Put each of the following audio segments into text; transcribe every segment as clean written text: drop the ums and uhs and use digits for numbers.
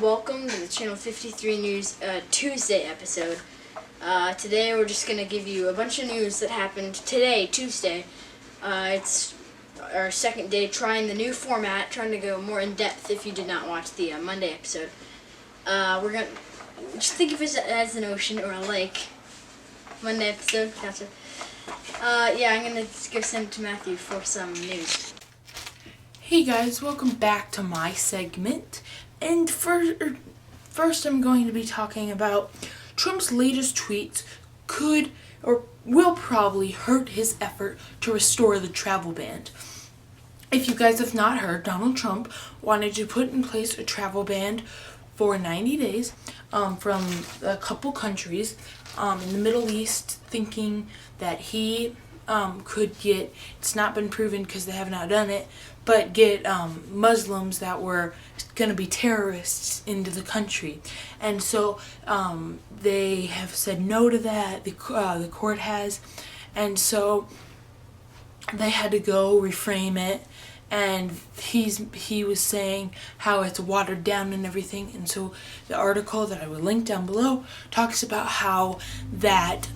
welcome to the Channel 53 News Tuesday episode. Today we're just going to give you a bunch of news that happened today, Tuesday. It's our second day trying the new format, trying to go more in depth if you did not watch the Monday episode. We're going to just think of it as an ocean or a lake. Monday episode, gotcha. I'm going to go send it to Matthew for some news. Hey guys, welcome back to my segment. And first I'm going to be talking about Trump's latest tweets could or will probably hurt his effort to restore the travel ban. If you guys have not heard, Donald Trump wanted to put in place a travel ban for 90 days from a couple countries in the Middle East, thinking that he could get, it's not been proven because they have not done it, but get Muslims that were going to be terrorists into the country. And so they have said no to that, the court has, and so they had to go reframe it. And he was saying how it's watered down and everything. And so the article that I will link down below talks about how that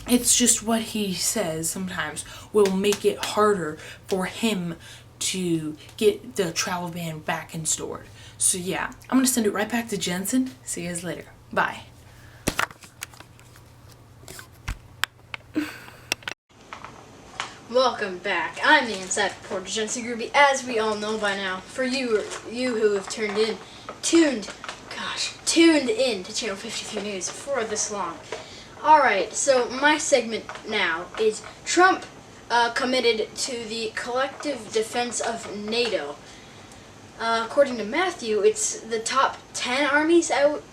it's just what he says sometimes will make it harder for him to get the travel ban back installed. So yeah, I'm going to send it right back to Jensen. See you guys later. Bye. Welcome back. I'm the Inside Reporter, Jensen Gruby, as we all know by now. For you who have tuned in to Channel 53 News for this long. Alright, so my segment now is Trump committed to the collective defense of NATO. According to Matthew, it's the top 10 armies out.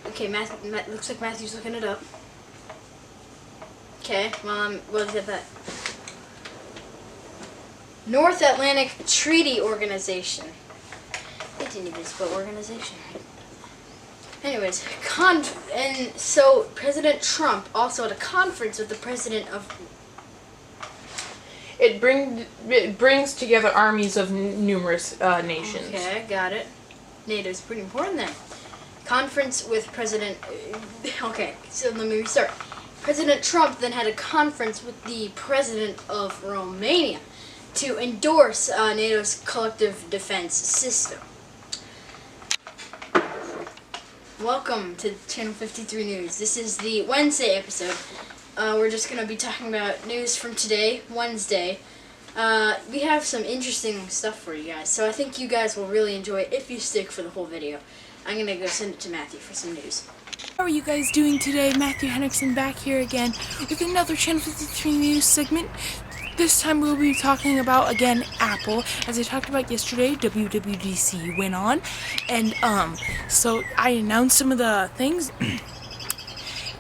Looks like Matthew's looking it up. Okay, we'll get that. North Atlantic Treaty Organization. They didn't even spell organization right. Anyways, and so President Trump also had a conference with the president of. It brings together armies of numerous nations. Okay, got it. NATO's pretty important then. Conference with President. Okay, so let me restart. President Trump then had a conference with the president of Romania to endorse NATO's collective defense system. Welcome to Channel 53 News. This is the Wednesday episode. We're just going to be talking about news from today, Wednesday. We have some interesting stuff for you guys, so I think you guys will really enjoy it if you stick for the whole video. I'm going to go send it to Matthew for some news. How are you guys doing today? Matthew Henriksen back here again with another Channel 53 News segment. This time we'll be talking about, again, Apple. As I talked about yesterday, WWDC went on, and so I announced some of the things.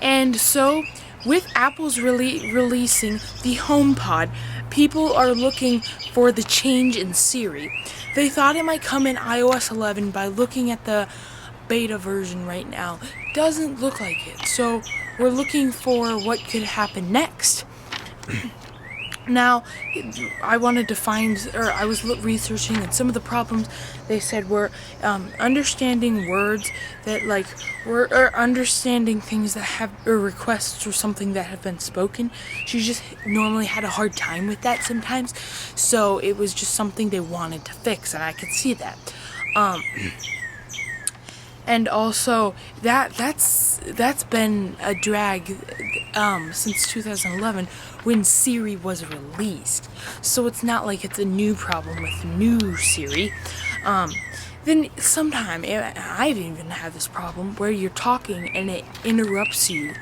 And so, with Apple's releasing the HomePod, people are looking for the change in Siri. They thought it might come in iOS 11 by looking at the beta version right now. Doesn't look like it, so we're looking for what could happen next. Now, I wanted to I was researching, and some of the problems they said were understanding words that or understanding things that have, or requests or something that have been spoken. She just normally had a hard time with that sometimes, so it was just something they wanted to fix, and I could see that. And also, that's been a drag since 2011 when Siri was released. So it's not like it's a new problem with new Siri. Then sometime, I've even had this problem where you're talking and it interrupts you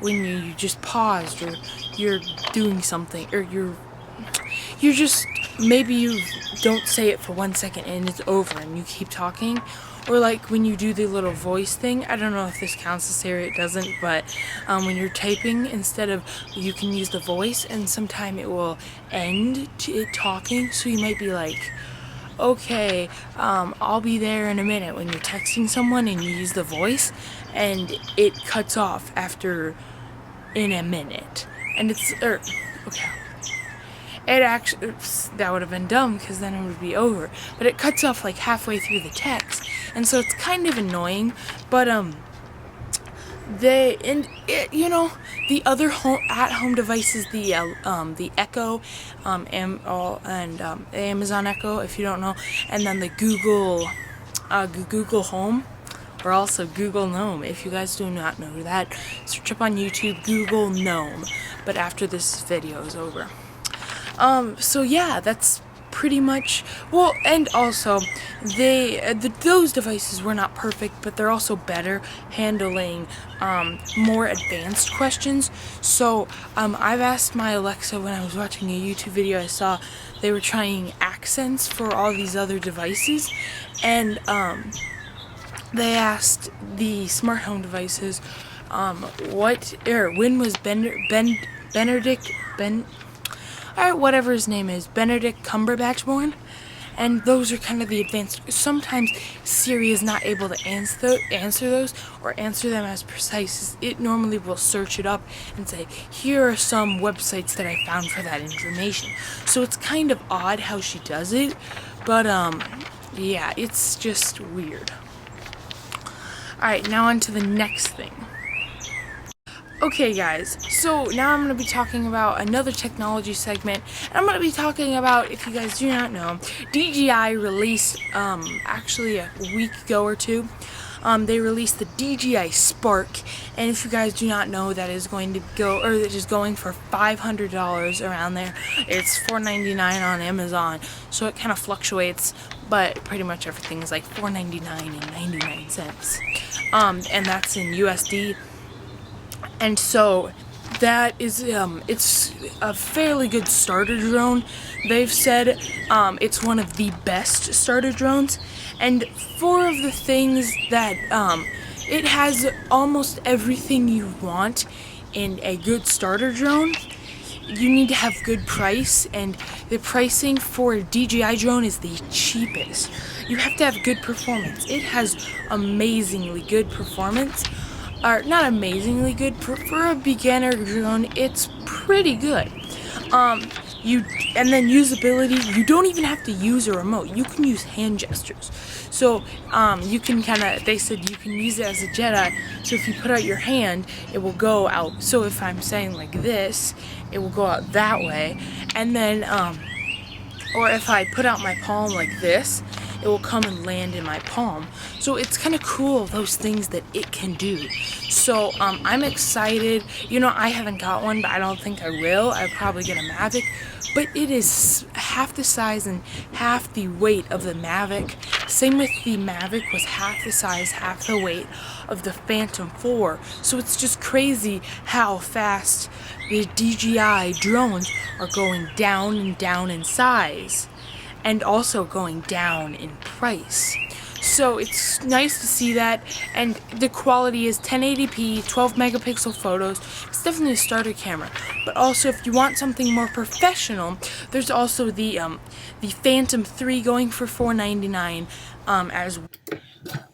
when you just paused, or you're doing something, or you're just, maybe you don't say it for 1 second and it's over and you keep talking. Or like when you do the little voice thing, I don't know if this counts as Siri, it doesn't, but when you're typing, instead of, you can use the voice, and sometime it will end it talking, so you might be like, okay, I'll be there in a minute, when you're texting someone and you use the voice, and it cuts off after, in a minute, and it's, okay. it actually, oops, that would have been dumb because then it would be over. But it cuts off like halfway through the text, and so it's kind of annoying. But the other at-home devices, the Echo, Amazon Echo, if you don't know, and then the Google Home, or also Google Gnome. If you guys do not know that, search up on YouTube Google Gnome. But after this video is over, so yeah, that's pretty much, well, and also those devices were not perfect, but they're also better handling more advanced questions. So I've asked my Alexa, when I was watching a YouTube video, I saw they were trying accents for all these other devices, and they asked the smart home devices when was whatever his name is, Benedict Cumberbatch born? And those are kind of the advanced. Sometimes Siri is not able to answer those or answer them as precise as it normally will. Search it up and say, here are some websites that I found for that information. So it's kind of odd how she does it, but yeah, it's just weird. Alright, now on to the next thing. Okay guys, so now I'm going to be talking about another technology segment, and I'm going to be talking about, if you guys do not know, DJI released, actually a week ago or two, they released the DJI Spark, and if you guys do not know, that is going to go, or that is going for $500 around there. It's $4.99 on Amazon, so it kind of fluctuates, but pretty much everything is like $4.99.99, and that's in USD. And so that is, it's a fairly good starter drone. They've said it's one of the best starter drones. And four of the things that, it has almost everything you want in a good starter drone. You need to have good price, and the pricing for a DJI drone is the cheapest. You have to have good performance. It has amazingly good performance. Are not amazingly good for a beginner drone. It's pretty good. And then usability. You don't even have to use a remote. You can use hand gestures. So you can they said you can use it as a Jedi. So if you put out your hand, it will go out. So if I'm saying like this, it will go out that way. And then, or if I put out my palm like this, it will come and land in my palm. So it's kind of cool, those things that it can do. So I'm excited. You know, I haven't got one, but I don't think I will. I'll probably get a Mavic. But it is half the size and half the weight of the Mavic. Same with the Mavic, was half the size, half the weight of the Phantom 4. So it's just crazy how fast the DJI drones are going down and down in size, and also going down in price. So it's nice to see that, and the quality is 1080p, 12 megapixel photos. It's definitely a starter camera. But also, if you want something more professional, there's also the Phantom 3 going for $4.99 as well.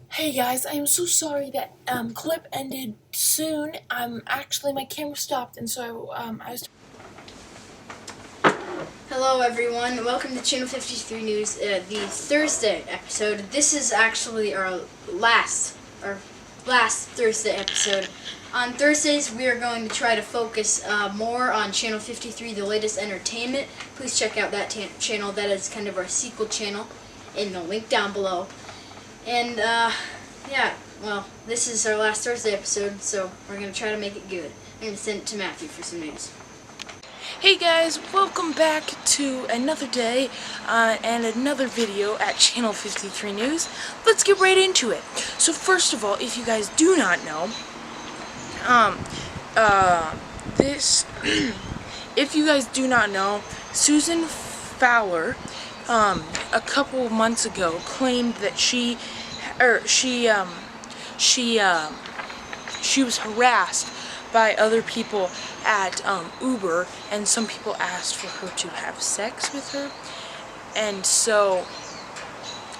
Hey guys, I'm so sorry that clip ended soon. Actually my camera stopped, and so I was. Hello everyone, welcome to Channel 53 News, the Thursday episode. This is actually our last Thursday episode. On Thursdays we are going to try to focus more on Channel 53, the latest entertainment. Please check out that channel. That is kind of our sequel channel in the link down below. And yeah, well, this is our last Thursday episode, so we're going to try to make it good. I'm going to send it to Matthew for some news. Hey guys, welcome back to another day and another video at Channel 53 News. Let's get right into it. So first of all, if you guys do not know, if you guys do not know, Susan Fowler, a couple of months ago, claimed that she was harassed by other people at Uber, and some people asked for her to have sex with her. And so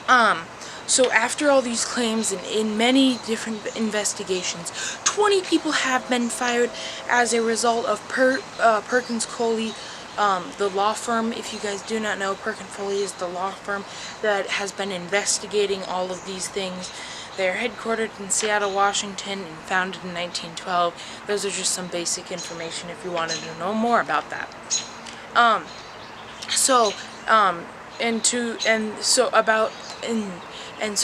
after all these claims and in many different investigations, 20 people have been fired as a result of Perkins Coie the law firm, if you guys do not know, Perkin Foley is the law firm that has been investigating all of these things. They're headquartered in Seattle, Washington, and founded in 1912. Those are just some basic information if you wanted to know more about that. So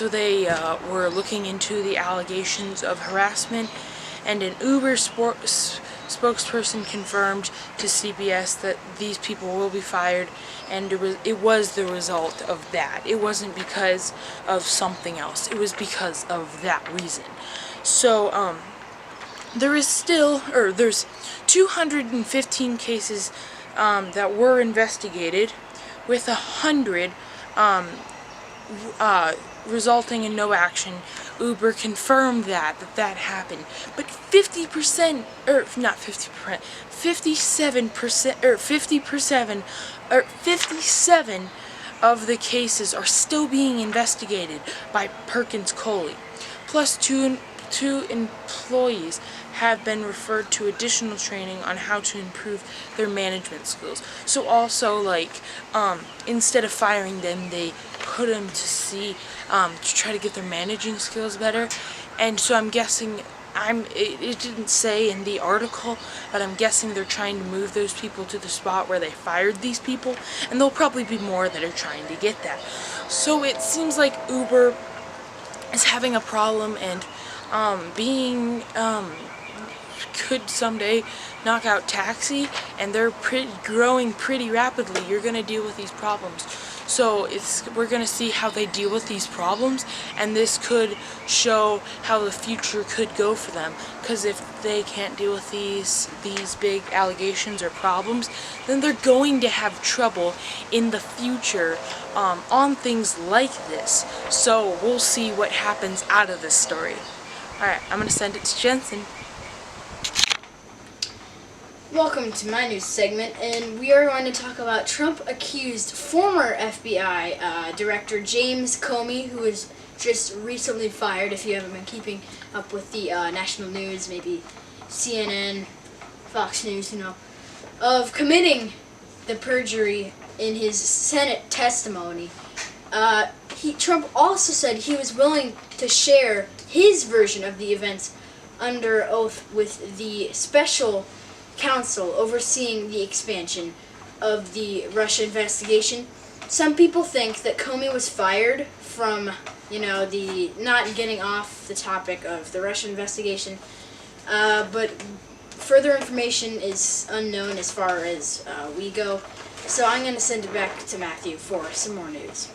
they were looking into the allegations of harassment, and an Uber spokesperson confirmed to CBS that these people will be fired, and it was the result of that. It wasn't because of something else. It was because of that reason. So there's 215 cases that were investigated, with 100 resulting in no action. Uber confirmed that happened, but 57% of the cases are still being investigated by Perkins Coie. Plus, two employees have been referred to additional training on how to improve their management skills. So also, instead of firing them, they put them to try to get their managing skills better. And so I'm guessing, it didn't say in the article, but I'm guessing they're trying to move those people to the spot where they fired these people, and there'll probably be more that are trying to get that. So it seems like Uber is having a problem, and could someday knock out taxi, and they're growing pretty rapidly. You're going to deal with these problems. So we're going to see how they deal with these problems, and this could show how the future could go for them. Because if they can't deal with these big allegations or problems, then they're going to have trouble in the future on things like this. So we'll see what happens out of this story. Alright, I'm going to send it to Jensen. Welcome to my news segment, and we are going to talk about Trump accused former FBI Director James Comey, who was just recently fired, if you haven't been keeping up with the national news, maybe CNN, Fox News, of committing the perjury in his Senate testimony. Trump also said he was willing to share his version of the events under oath with the special counsel overseeing the expansion of the Russia investigation. Some people think that Comey was fired from, the not getting off the topic of the Russia investigation, but further information is unknown as far as we go. So I'm going to send it back to Matthew for some more news.